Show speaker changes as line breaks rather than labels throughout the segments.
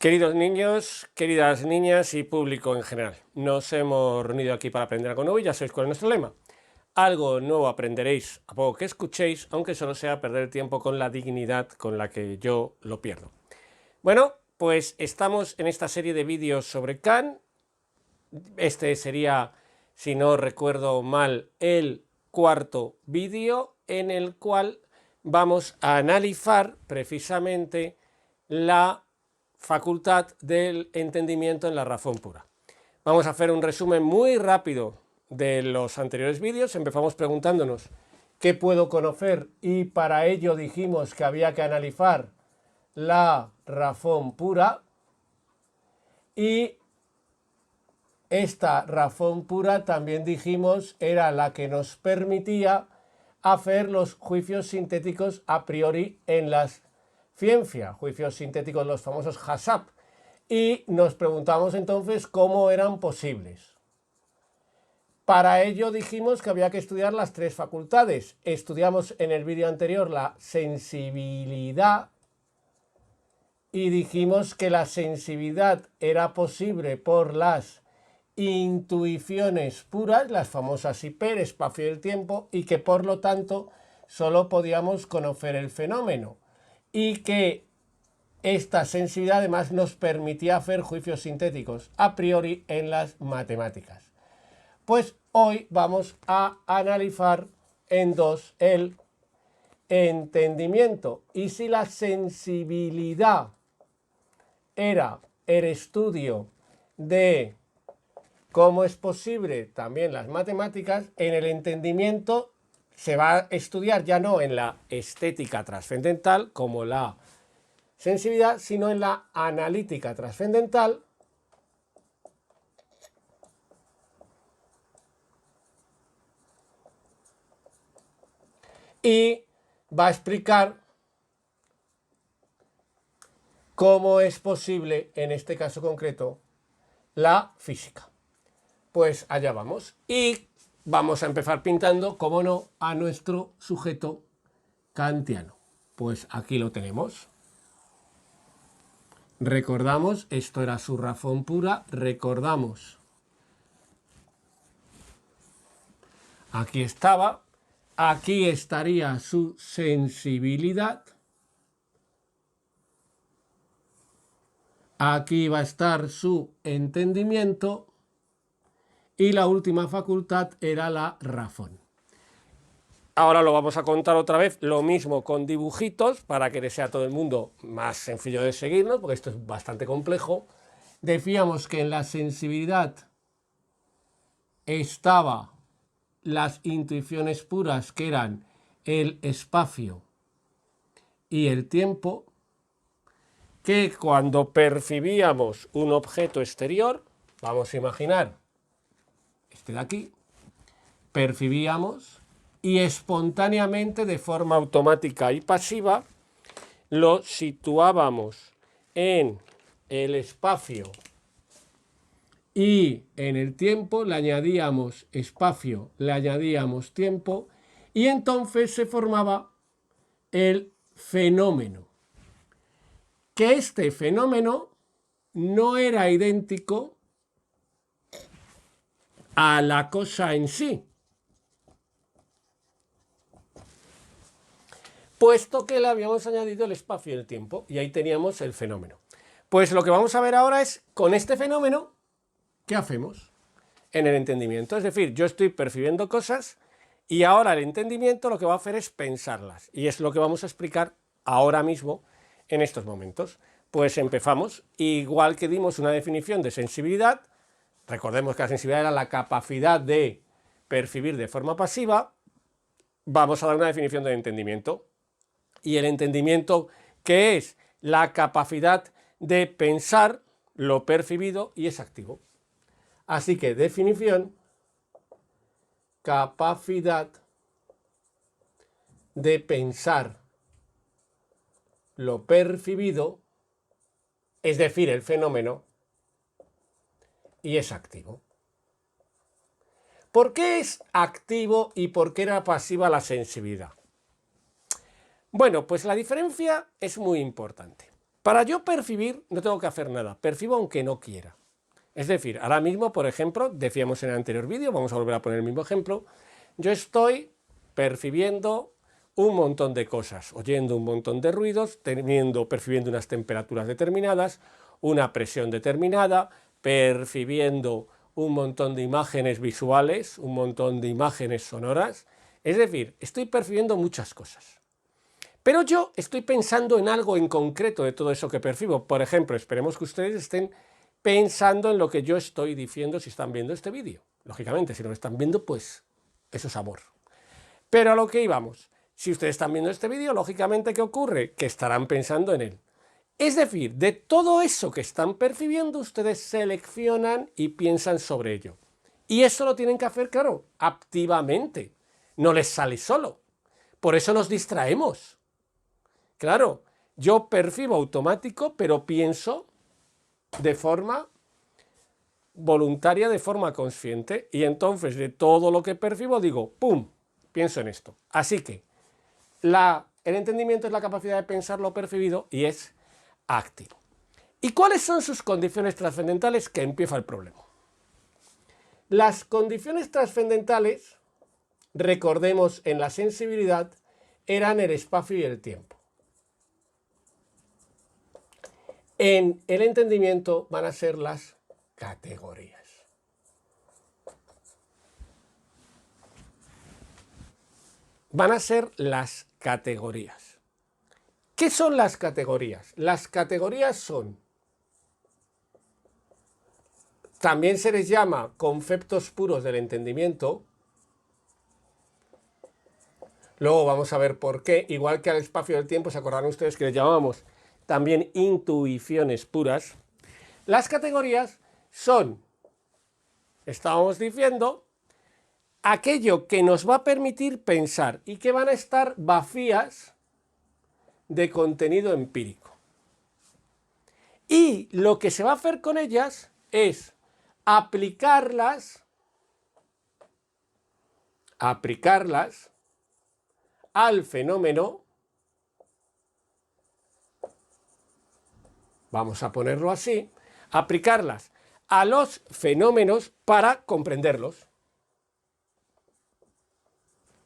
Queridos niños, queridas niñas y público en general, nos hemos reunido aquí para aprender algo nuevo y ya sabéis cuál es nuestro lema. Algo nuevo aprenderéis a poco que escuchéis, aunque solo sea perder el tiempo con la dignidad con la que yo lo pierdo. Bueno, pues estamos en esta serie de vídeos sobre Kant. Este sería, si no recuerdo mal, el cuarto vídeo en el cual vamos a analizar precisamente la facultad del entendimiento en la razón pura. Vamos a hacer un resumen muy rápido de los anteriores vídeos. Empezamos preguntándonos qué puedo conocer y para ello dijimos que había que analizar la razón pura, y esta razón pura también dijimos era la que nos permitía hacer los juicios sintéticos a priori en las ciencia, juicios sintéticos, los famosos HACCP, y nos preguntamos entonces cómo eran posibles. Para ello dijimos que había que estudiar las tres facultades. Estudiamos en el vídeo anterior la sensibilidad y dijimos que la sensibilidad era posible por las intuiciones puras, las famosas hiper, espacio y el tiempo, y que por lo tanto solo podíamos conocer el fenómeno, y que esta sensibilidad además nos permitía hacer juicios sintéticos a priori en las matemáticas. Pues hoy vamos a analizar en dos el entendimiento, y si la sensibilidad era el estudio de cómo es posible también las matemáticas, en el entendimiento se va a estudiar ya no en la estética trascendental como la sensibilidad, sino en la analítica trascendental, y va a explicar cómo es posible, en este caso concreto, la física. Pues allá vamos. Y vamos a empezar pintando, como no, a nuestro sujeto kantiano. Pues aquí lo tenemos. Recordamos, esto era su razón pura, recordamos. Aquí estaba, aquí estaría su sensibilidad. Aquí va a estar su entendimiento. Y la última facultad era la razón. Ahora lo vamos a contar otra vez, lo mismo con dibujitos, para que les sea a todo el mundo más sencillo de seguirnos, porque esto es bastante complejo. Decíamos que en la sensibilidad estaba las intuiciones puras, que eran el espacio y el tiempo, que cuando percibíamos un objeto exterior, vamos a imaginar este de aquí, percibíamos y espontáneamente, de forma automática y pasiva, lo situábamos en el espacio y en el tiempo, le añadíamos espacio, le añadíamos tiempo, y entonces se formaba el fenómeno. Que este fenómeno no era idéntico a la cosa en sí, puesto que le habíamos añadido el espacio y el tiempo, y ahí teníamos el fenómeno. Pues lo que vamos a ver ahora es, con este fenómeno, ¿qué hacemos en el entendimiento? Es decir, yo estoy percibiendo cosas y ahora el entendimiento lo que va a hacer es pensarlas, y es lo que vamos a explicar ahora mismo en estos momentos. Pues empezamos, igual que dimos una definición de sensibilidad. Recordemos que la sensibilidad era la capacidad de percibir de forma pasiva. Vamos a dar una definición de entendimiento. Y el entendimiento, ¿qué es? La capacidad de pensar lo percibido, y es activo. Así que definición: capacidad de pensar lo percibido, es decir, el fenómeno, y es activo. ¿Por qué es activo y por qué era pasiva la sensibilidad? Bueno, pues la diferencia es muy importante. Para yo percibir no tengo que hacer nada, percibo aunque no quiera. Es decir, ahora mismo, por ejemplo, decíamos en el anterior vídeo, vamos a volver a poner el mismo ejemplo, yo estoy percibiendo un montón de cosas, oyendo un montón de ruidos, percibiendo unas temperaturas determinadas, una presión determinada, percibiendo un montón de imágenes visuales, un montón de imágenes sonoras. Es decir, estoy percibiendo muchas cosas. Pero yo estoy pensando en algo en concreto de todo eso que percibo. Por ejemplo, esperemos que ustedes estén pensando en lo que yo estoy diciendo si están viendo este vídeo. Lógicamente, si no lo están viendo, pues eso es amor. Pero a lo que íbamos, si ustedes están viendo este vídeo, lógicamente, ¿qué ocurre? Que estarán pensando en él. Es decir, de todo eso que están percibiendo, ustedes seleccionan y piensan sobre ello. Y eso lo tienen que hacer, claro, activamente. No les sale solo. Por eso nos distraemos. Claro, yo percibo automático, pero pienso de forma voluntaria, de forma consciente, y entonces de todo lo que percibo digo, ¡pum!, pienso en esto. Así que el entendimiento es la capacidad de pensar lo percibido y es activo. ¿Y cuáles son sus condiciones trascendentales? Que empieza el problema. Las condiciones trascendentales, recordemos en la sensibilidad, eran el espacio y el tiempo. En el entendimiento van a ser las categorías. Van a ser las categorías. ¿Qué son las categorías? Las categorías son, también se les llama conceptos puros del entendimiento. Luego vamos a ver por qué, igual que al espacio y al tiempo, se acordarán ustedes que les llamábamos también intuiciones puras. Las categorías son, estábamos diciendo, aquello que nos va a permitir pensar y que van a estar vacías de contenido empírico. Y lo que se va a hacer con ellas es aplicarlas al fenómeno, vamos a ponerlo así, aplicarlas a los fenómenos para comprenderlos.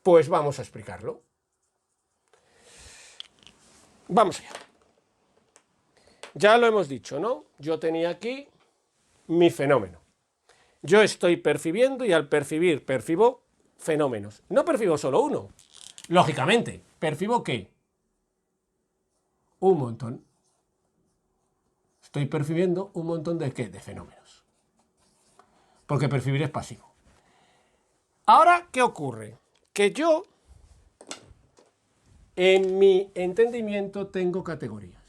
Pues vamos a explicarlo. Vamos allá. Ya lo hemos dicho, ¿no? Yo tenía aquí mi fenómeno. Yo estoy percibiendo y al percibir percibo fenómenos. No percibo solo uno. Lógicamente, ¿percibo qué? Un montón. Estoy percibiendo un montón de ¿qué? De fenómenos. Porque percibir es pasivo. Ahora, ¿qué ocurre? Que yo, en mi entendimiento, tengo categorías.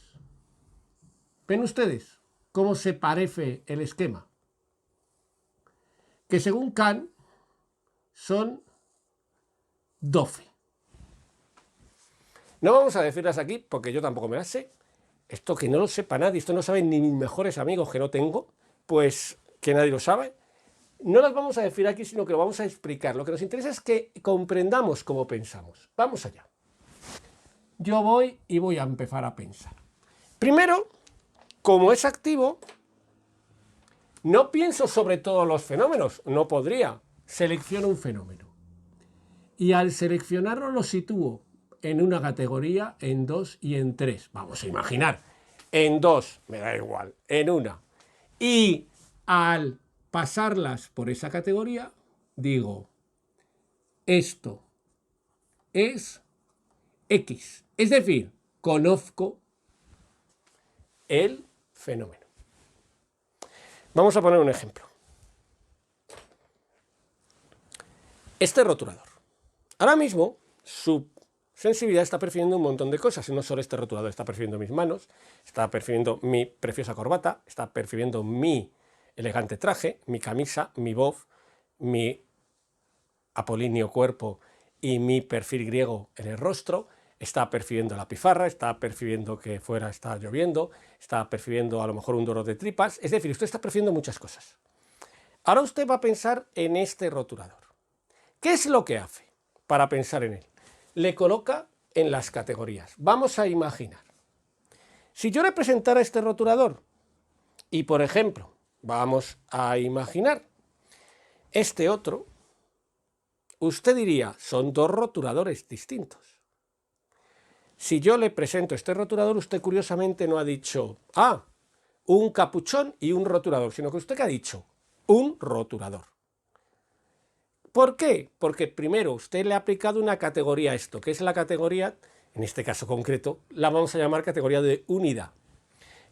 ¿Ven ustedes cómo se parece el esquema? Que según Kant son 12. No vamos a decirlas aquí porque yo tampoco me las sé. Esto que no lo sepa nadie, esto no saben ni mis mejores amigos que no tengo, pues que nadie lo sabe. No las vamos a decir aquí, sino que lo vamos a explicar. Lo que nos interesa es que comprendamos cómo pensamos. Vamos allá. Yo voy y voy a empezar a pensar. Primero, como es activo, no pienso sobre todos los fenómenos, no podría. Selecciono un fenómeno. Y al seleccionarlo lo sitúo en una categoría, en 2 y en 3. Vamos a imaginar. En 2, me da igual, en una. Y al pasarlas por esa categoría, digo, esto es X. Es decir, conozco el fenómeno. Vamos a poner un ejemplo. Este rotulador. Ahora mismo, su sensibilidad está percibiendo un montón de cosas. Y no solo este rotulador, está percibiendo mis manos, está percibiendo mi preciosa corbata, está percibiendo mi elegante traje, mi camisa, mi voz, mi apolíneo cuerpo y mi perfil griego en el rostro, está percibiendo la pizarra, está percibiendo que fuera está lloviendo, está percibiendo a lo mejor un dolor de tripas, es decir, usted está percibiendo muchas cosas. Ahora usted va a pensar en este rotulador. ¿Qué es lo que hace para pensar en él? Le coloca en las categorías. Vamos a imaginar. Si yo le presentara este rotulador y, por ejemplo, vamos a imaginar este otro, usted diría, son dos rotuladores distintos. Si yo le presento este rotulador, usted curiosamente no ha dicho, un capuchón y un rotulador, sino que usted que ha dicho, un rotulador. ¿Por qué? Porque primero usted le ha aplicado una categoría a esto, que es la categoría, en este caso concreto, la vamos a llamar categoría de unidad.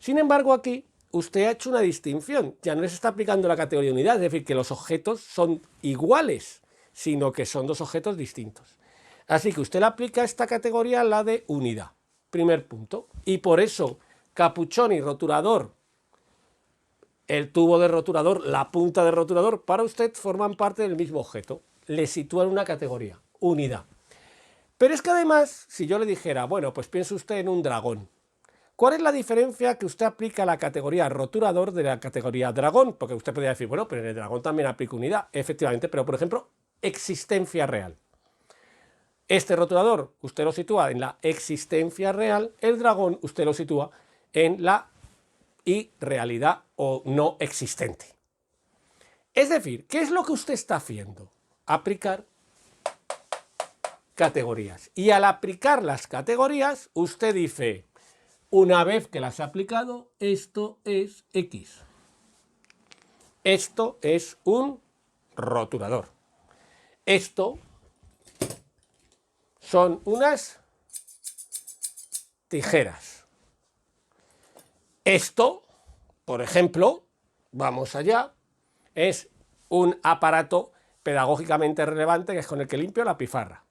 Sin embargo, aquí usted ha hecho una distinción, ya no les está aplicando la categoría de unidad, es decir, que los objetos son iguales, sino que son dos objetos distintos. Así que usted le aplica esta categoría a la de unidad, primer punto. Y por eso, capuchón y rotulador, el tubo de rotulador, la punta de rotulador, para usted forman parte del mismo objeto. Le sitúan una categoría, unidad. Pero es que además, si yo le dijera, bueno, pues piense usted en un dragón. ¿Cuál es la diferencia que usted aplica a la categoría rotulador de la categoría dragón? Porque usted podría decir, bueno, pero en el dragón también aplica unidad, efectivamente, pero por ejemplo, existencia real. Este rotulador usted lo sitúa en la existencia real, el dragón usted lo sitúa en la irrealidad o no existente. Es decir, ¿qué es lo que usted está haciendo? Aplicar categorías. Y al aplicar las categorías, usted dice, una vez que las ha aplicado, esto es X. Esto es un rotulador. Esto son unas tijeras. Esto, por ejemplo, vamos allá, es un aparato pedagógicamente relevante que es con el que limpio la pizarra.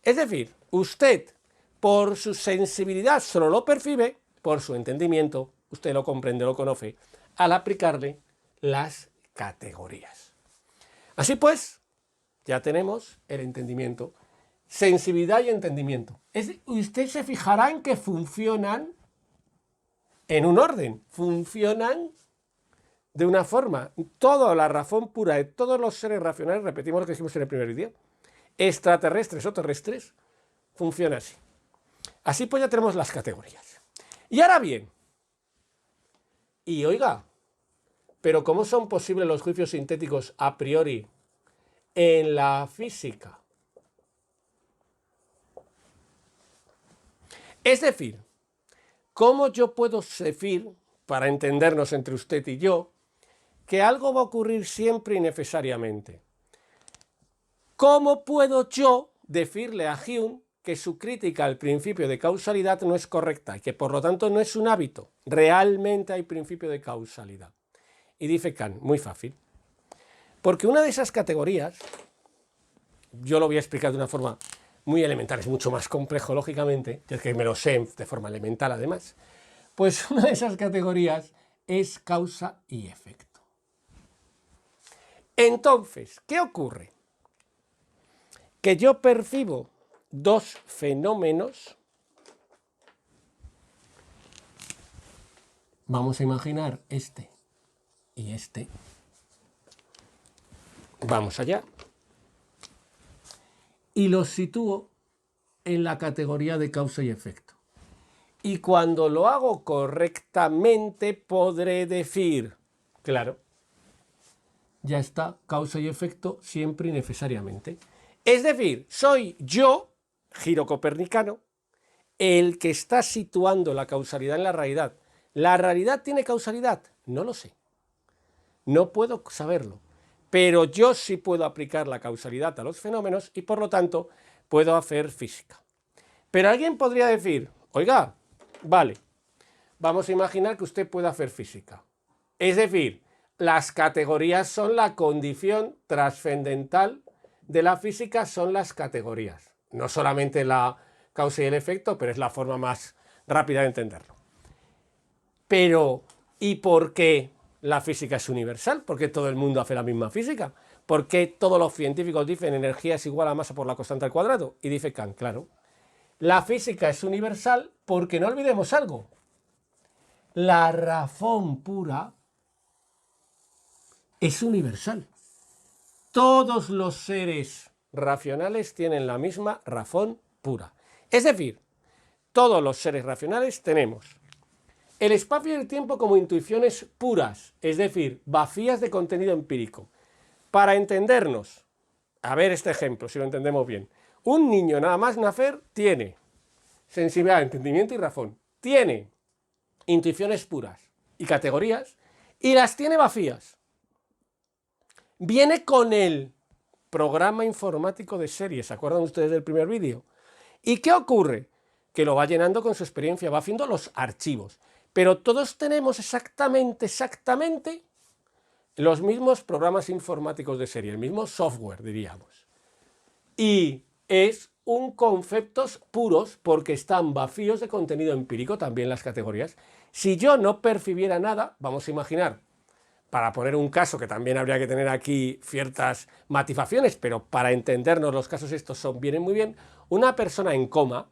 Es decir, usted, por su sensibilidad, solo lo percibe, por su entendimiento, usted lo comprende, lo conoce, al aplicarle las categorías. Así pues, ya tenemos el entendimiento. Sensibilidad y entendimiento. Usted se fijará en que funcionan en un orden, funcionan de una forma. Toda la razón pura de todos los seres racionales, repetimos lo que dijimos en el primer vídeo, extraterrestres o terrestres, funciona así. Así pues ya tenemos las categorías. Y ahora bien, y oiga, pero ¿cómo son posibles los juicios sintéticos a priori en la física? Es decir, ¿cómo yo puedo decir, para entendernos entre usted y yo, que algo va a ocurrir siempre y necesariamente? ¿Cómo puedo yo decirle a Hume que su crítica al principio de causalidad no es correcta y que por lo tanto no es un hábito? Realmente hay principio de causalidad. Y dice Kant, muy fácil, porque una de esas categorías, yo lo voy a explicar de una forma muy elemental, es mucho más complejo lógicamente, es que me lo sé de forma elemental además, pues una de esas categorías es causa y efecto. Entonces, ¿qué ocurre? Que yo percibo dos fenómenos, vamos a imaginar este y este, vamos allá, y los sitúo en la categoría de causa y efecto. Y cuando lo hago correctamente podré decir, claro, ya está, causa y efecto siempre y necesariamente. Es decir, soy yo, giro copernicano, el que está situando la causalidad en la realidad. ¿La realidad tiene causalidad? No lo sé. No puedo saberlo. Pero yo sí puedo aplicar la causalidad a los fenómenos y por lo tanto puedo hacer física. Pero alguien podría decir, oiga, vale, vamos a imaginar que usted puede hacer física. Es decir, las categorías son la condición trascendental de la física, son las categorías. No solamente la causa y el efecto, pero es la forma más rápida de entenderlo. Pero, ¿y por qué la física es universal? ¿Por qué todo el mundo hace la misma física? ¿Por qué todos los científicos dicen energía es igual a masa por la constante al cuadrado? Y dice Kant, claro, la física es universal porque no olvidemos algo. La razón pura es universal. Todos los seres racionales tienen la misma razón pura. Es decir, todos los seres racionales tenemos El espacio y el tiempo como intuiciones puras, es decir, vacías de contenido empírico. Para entendernos, a ver este ejemplo, si lo entendemos bien. Un niño nada más nacer tiene sensibilidad, entendimiento y razón. Tiene intuiciones puras y categorías y las tiene vacías. Viene con el programa informático de serie, ¿se acuerdan ustedes del primer vídeo? ¿Y qué ocurre? Que lo va llenando con su experiencia, va haciendo los archivos. Pero todos tenemos exactamente los mismos programas informáticos de serie, el mismo software, diríamos. Y es un conceptos puros porque están vacíos de contenido empírico, también las categorías. Si yo no percibiera nada, vamos a imaginar, para poner un caso que también habría que tener aquí ciertas matizaciones, pero para entendernos los casos estos vienen muy bien, una persona en coma,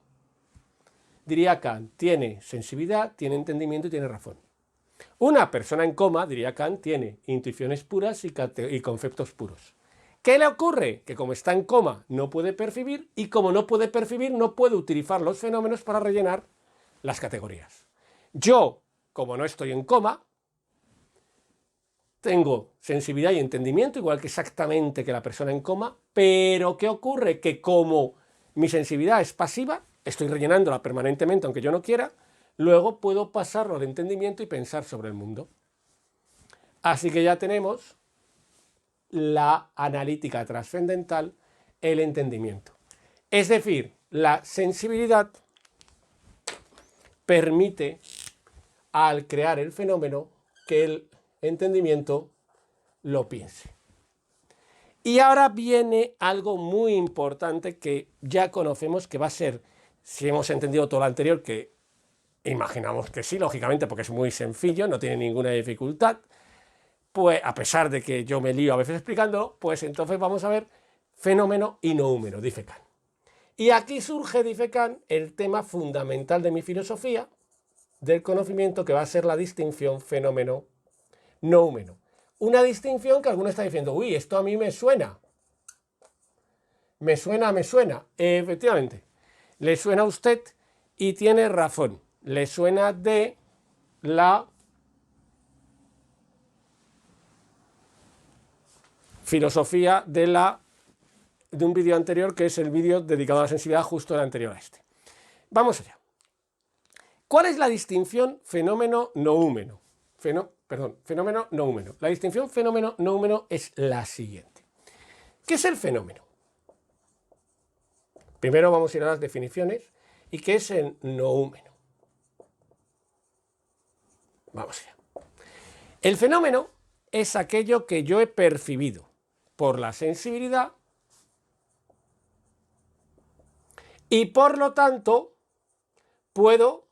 diría Kant, tiene sensibilidad, tiene entendimiento y tiene razón. Una persona en coma, diría Kant, tiene intuiciones puras y conceptos puros. ¿Qué le ocurre? Que como está en coma no puede percibir y como no puede percibir no puede utilizar los fenómenos para rellenar las categorías. Yo, como no estoy en coma, tengo sensibilidad y entendimiento, igual que exactamente que la persona en coma, pero ¿qué ocurre? Que como mi sensibilidad es pasiva, estoy rellenándola permanentemente aunque yo no quiera, luego puedo pasarlo al entendimiento y pensar sobre el mundo. Así que ya tenemos la analítica trascendental, el entendimiento. Es decir, la sensibilidad permite al crear el fenómeno que el entendimiento lo piense. Y ahora viene algo muy importante que ya conocemos que va a ser, si hemos entendido todo lo anterior, que imaginamos que sí, lógicamente, porque es muy sencillo, no tiene ninguna dificultad, pues a pesar de que yo me lío a veces explicándolo, pues entonces vamos a ver fenómeno y noúmeno, dice Kant. Y aquí surge, dice Kant, el tema fundamental de mi filosofía del conocimiento, que va a ser la distinción fenómeno-noúmeno. Una distinción que alguno está diciendo, uy, esto a mí me suena. Me suena. Efectivamente, le suena a usted y tiene razón. Le suena de la filosofía de un vídeo anterior, que es el vídeo dedicado a la sensibilidad, justo el anterior a este. Vamos allá. ¿Cuál es la distinción fenómeno-noúmeno? Fenómeno-noúmeno. La distinción fenómeno-noúmeno es la siguiente. ¿Qué es el fenómeno? Primero vamos a ir a las definiciones. ¿Y qué es el noúmeno? Vamos allá. El fenómeno es aquello que yo he percibido por la sensibilidad y por lo tanto puedo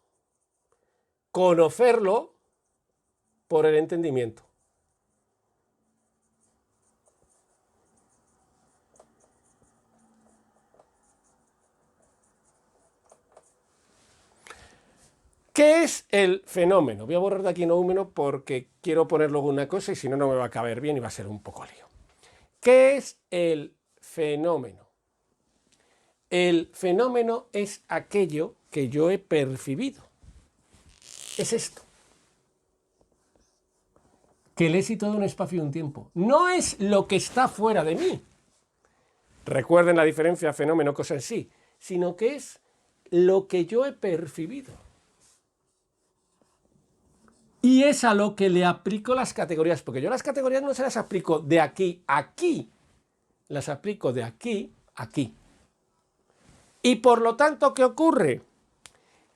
conocerlo por el entendimiento. ¿Qué es el fenómeno? Voy a borrar de aquí noúmeno porque quiero poner luego una cosa y si no, no me va a caber bien y va a ser un poco lío. ¿Qué es el fenómeno? El fenómeno es aquello que yo he percibido. Es esto. Que le he situado un espacio y un tiempo. No es lo que está fuera de mí. Recuerden la diferencia fenómeno, cosa en sí, sino que es lo que yo he percibido. Y es a lo que le aplico las categorías, porque yo las categorías no se las aplico de aquí a aquí, las aplico de aquí a aquí. Y por lo tanto, ¿qué ocurre?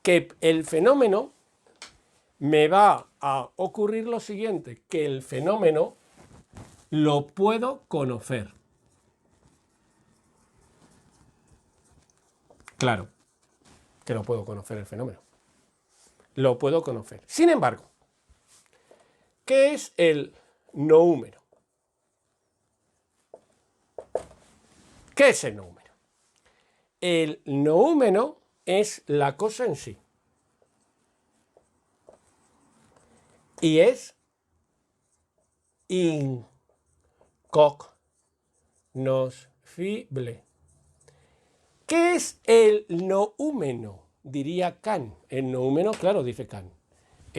Que el fenómeno me va a ocurrir lo siguiente, que el fenómeno lo puedo conocer. Claro, que lo puedo conocer el fenómeno. Lo puedo conocer. Sin embargo, ¿qué es el noúmeno? ¿Qué es el noúmeno? El noúmeno es la cosa en sí. Y es incognoscible. ¿Qué es el noúmeno? Diría Kant. El noúmeno, claro, dice Kant,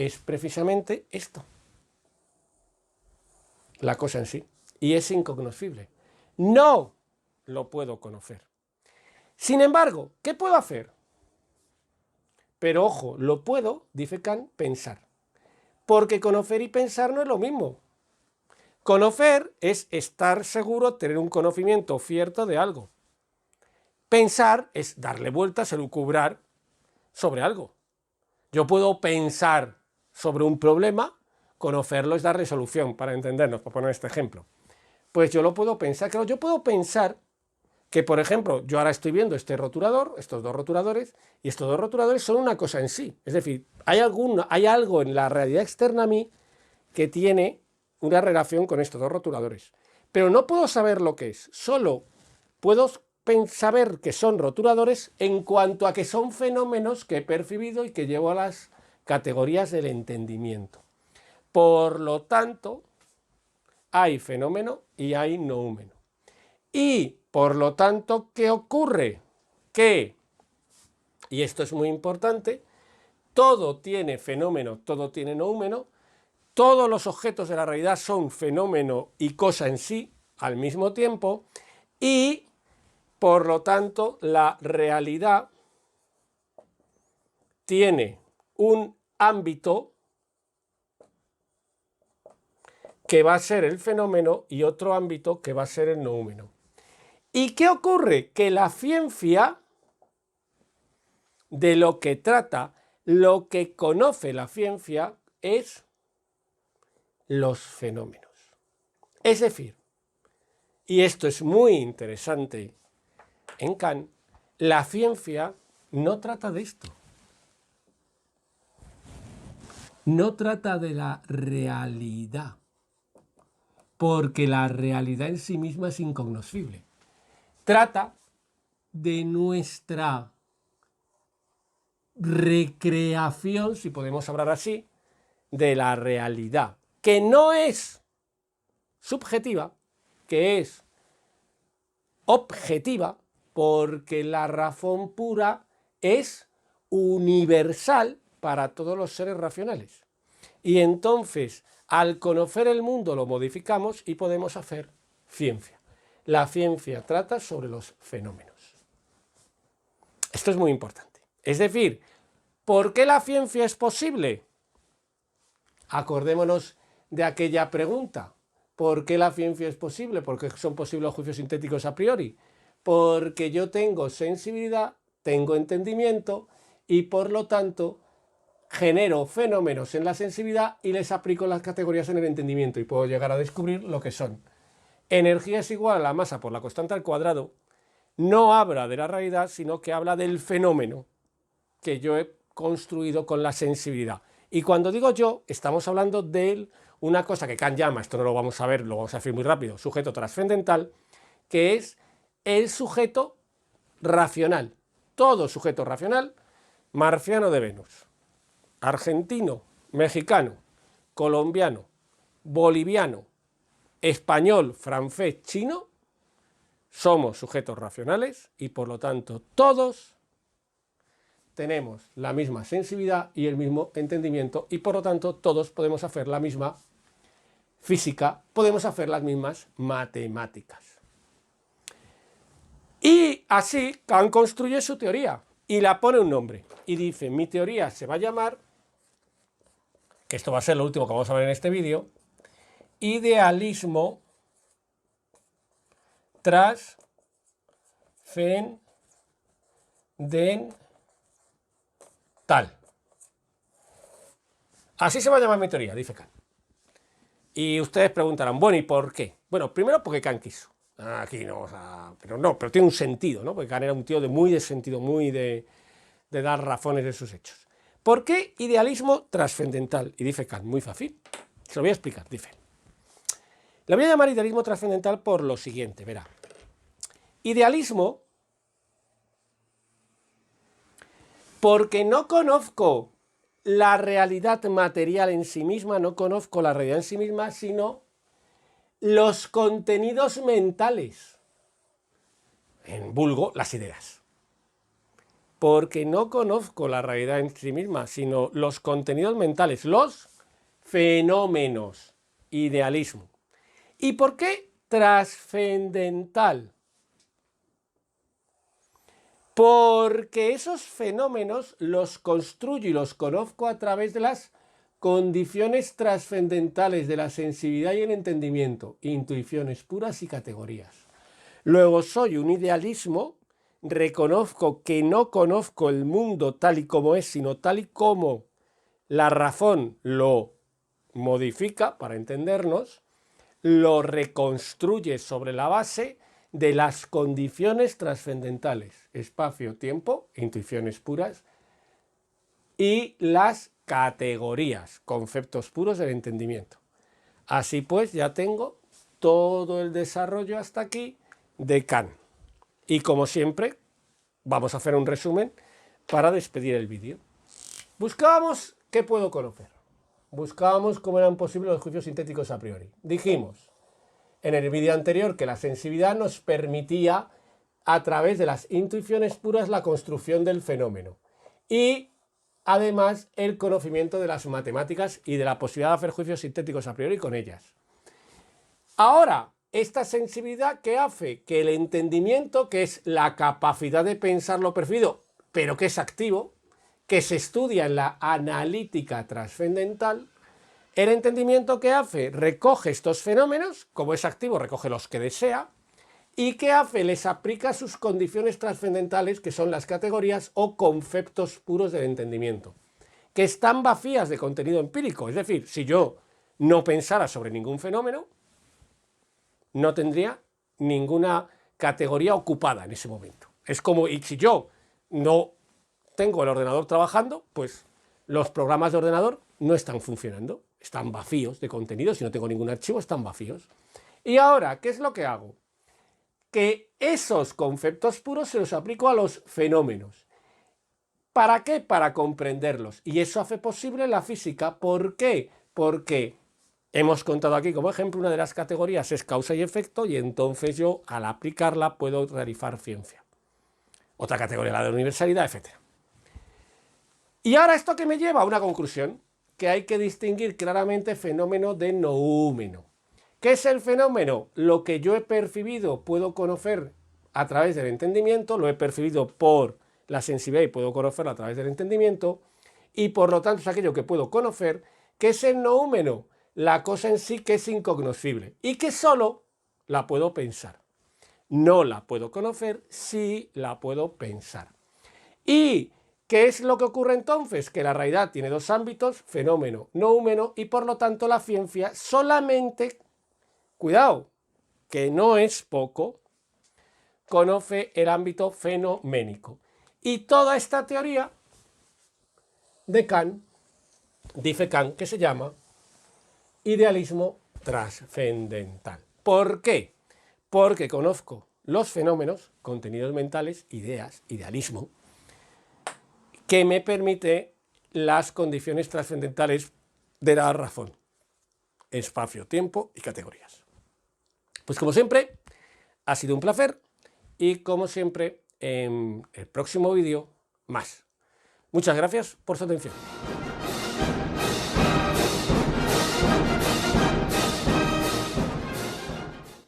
es precisamente esto, la cosa en sí, y es incognoscible. No lo puedo conocer. Sin embargo, ¿qué puedo hacer? Pero ojo, lo puedo, dice Kant, pensar. Porque conocer y pensar no es lo mismo. Conocer es estar seguro, tener un conocimiento cierto de algo. Pensar es darle vueltas, elucubrar sobre algo. Yo puedo pensar sobre un problema, conocerlo es darle solución, para entendernos, para poner este ejemplo. Pues yo lo puedo pensar, claro, yo puedo pensar que, por ejemplo, yo ahora estoy viendo este rotulador, estos dos rotuladores, y estos dos rotuladores son una cosa en sí. Es decir, hay algo en la realidad externa a mí que tiene una relación con estos dos rotuladores. Pero no puedo saber lo que es, solo puedo saber que son rotuladores en cuanto a que son fenómenos que he percibido y que llevo a las categorías del entendimiento. Por lo tanto, hay fenómeno y hay noúmeno. Y, por lo tanto, ¿qué ocurre? Que, y esto es muy importante, todo tiene fenómeno, todo tiene noúmeno, todos los objetos de la realidad son fenómeno y cosa en sí al mismo tiempo, y, por lo tanto, la realidad tiene un ámbito que va a ser el fenómeno y otro ámbito que va a ser el noúmeno. ¿Y qué ocurre? Que la ciencia, de lo que trata, lo que conoce la ciencia es los fenómenos. Es decir, y esto es muy interesante en Kant, la ciencia no trata de esto. No trata de la realidad, porque la realidad en sí misma es incognoscible. Trata de nuestra recreación, si podemos hablar así, de la realidad, que no es subjetiva, que es objetiva, porque la razón pura es universal para todos los seres racionales. Y entonces, al conocer el mundo, lo modificamos y podemos hacer ciencia. La ciencia trata sobre los fenómenos. Esto es muy importante. Es decir, ¿por qué la ciencia es posible? Acordémonos de aquella pregunta. ¿Por qué la ciencia es posible? ¿Por qué son posibles los juicios sintéticos a priori? Porque yo tengo sensibilidad, tengo entendimiento y por lo tanto genero fenómenos en la sensibilidad y les aplico las categorías en el entendimiento y puedo llegar a descubrir lo que son. Energía es igual a la masa por la constante al cuadrado. No habla de la realidad, sino que habla del fenómeno que yo he construido con la sensibilidad. Y cuando digo yo, estamos hablando de una cosa que Kant llama, esto no lo vamos a ver, lo vamos a decir muy rápido, sujeto trascendental, que es el sujeto racional. Todo sujeto racional, marciano de Venus, argentino, mexicano, colombiano, boliviano, español, francés, chino, somos sujetos racionales y por lo tanto todos tenemos la misma sensibilidad y el mismo entendimiento y por lo tanto todos podemos hacer la misma física, podemos hacer las mismas matemáticas. Y así Kant construye su teoría y la pone un nombre y dice, mi teoría se va a llamar, que esto va a ser lo último que vamos a ver en este vídeo, idealismo trascendental. Así se va a llamar mi teoría, dice Kant. Y ustedes preguntarán, bueno, ¿y por qué? Bueno, primero porque Kant quiso. Aquí no, o sea, pero tiene un sentido, ¿no? Porque Kant era un tío muy de sentido, muy de dar razones de sus hechos. ¿Por qué idealismo trascendental? Y dice Kant, muy fácil. Se lo voy a explicar, dice. Le voy a llamar idealismo trascendental por lo siguiente, verá. Idealismo porque no conozco la realidad material en sí misma, no conozco la realidad en sí misma, sino los contenidos mentales, en vulgo, las ideas. porque no conozco la realidad en sí misma, sino los contenidos mentales, los fenómenos, idealismo. ¿Y por qué trascendental? Porque esos fenómenos los construyo y los conozco a través de las condiciones trascendentales de la sensibilidad y el entendimiento, intuiciones puras y categorías. Luego soy un idealismo, reconozco que no conozco el mundo tal y como es, sino tal y como la razón lo modifica para entendernos, lo reconstruye sobre la base de las condiciones trascendentales, espacio, tiempo, intuiciones puras y las categorías, conceptos puros del entendimiento. Así pues, ya tengo todo el desarrollo hasta aquí de Kant. Y como siempre, vamos a hacer un resumen para despedir el vídeo. Buscábamos qué puedo conocer. Buscábamos cómo eran posibles los juicios sintéticos a priori. Dijimos en el vídeo anterior que la sensibilidad nos permitía, a través de las intuiciones puras, la construcción del fenómeno. Y además el conocimiento de las matemáticas y de la posibilidad de hacer juicios sintéticos a priori con ellas. Ahora, esta sensibilidad que hace que el entendimiento, que es la capacidad de pensar lo percibido, pero que es activo, que se estudia en la analítica trascendental, el entendimiento que hace recoge estos fenómenos, como es activo recoge los que desea, y que hace les aplica sus condiciones trascendentales, que son las categorías o conceptos puros del entendimiento, que están vacías de contenido empírico. Es decir, si yo no pensara sobre ningún fenómeno, no tendría ninguna categoría ocupada en ese momento. Es como, y si yo no tengo el ordenador trabajando, pues los programas de ordenador no están funcionando, están vacíos de contenido. Si no tengo ningún archivo, están vacíos. Y ahora, ¿qué es lo que hago? Que esos conceptos puros se los aplico a los fenómenos. ¿Para qué? Para comprenderlos. Y eso hace posible la física. ¿Por qué? Porque hemos contado aquí como ejemplo una de las categorías es causa y efecto, y entonces yo al aplicarla puedo realizar ciencia. Otra categoría, la de la universalidad, etc. Y ahora esto que me lleva a una conclusión, que hay que distinguir claramente fenómeno de noúmeno. ¿Qué es el fenómeno? Lo que yo he percibido, puedo conocer a través del entendimiento, lo he percibido por la sensibilidad y puedo conocerlo a través del entendimiento, y por lo tanto es aquello que puedo conocer. ¿Qué es el noúmeno? La cosa en sí que es incognoscible y que solo la puedo pensar. No la puedo conocer, sí la puedo pensar. ¿Y qué es lo que ocurre entonces? Que la realidad tiene dos ámbitos, fenómeno, noúmeno, y por lo tanto la ciencia solamente, cuidado, que no es poco, conoce el ámbito fenoménico. Y toda esta teoría de Kant, dice Kant, que se llama idealismo trascendental. ¿Por qué? Porque conozco los fenómenos, contenidos mentales, ideas, idealismo, que me permite las condiciones trascendentales de la razón, espacio, tiempo y categorías. Pues como siempre, ha sido un placer y como siempre, en el próximo vídeo, más. Muchas gracias por su atención.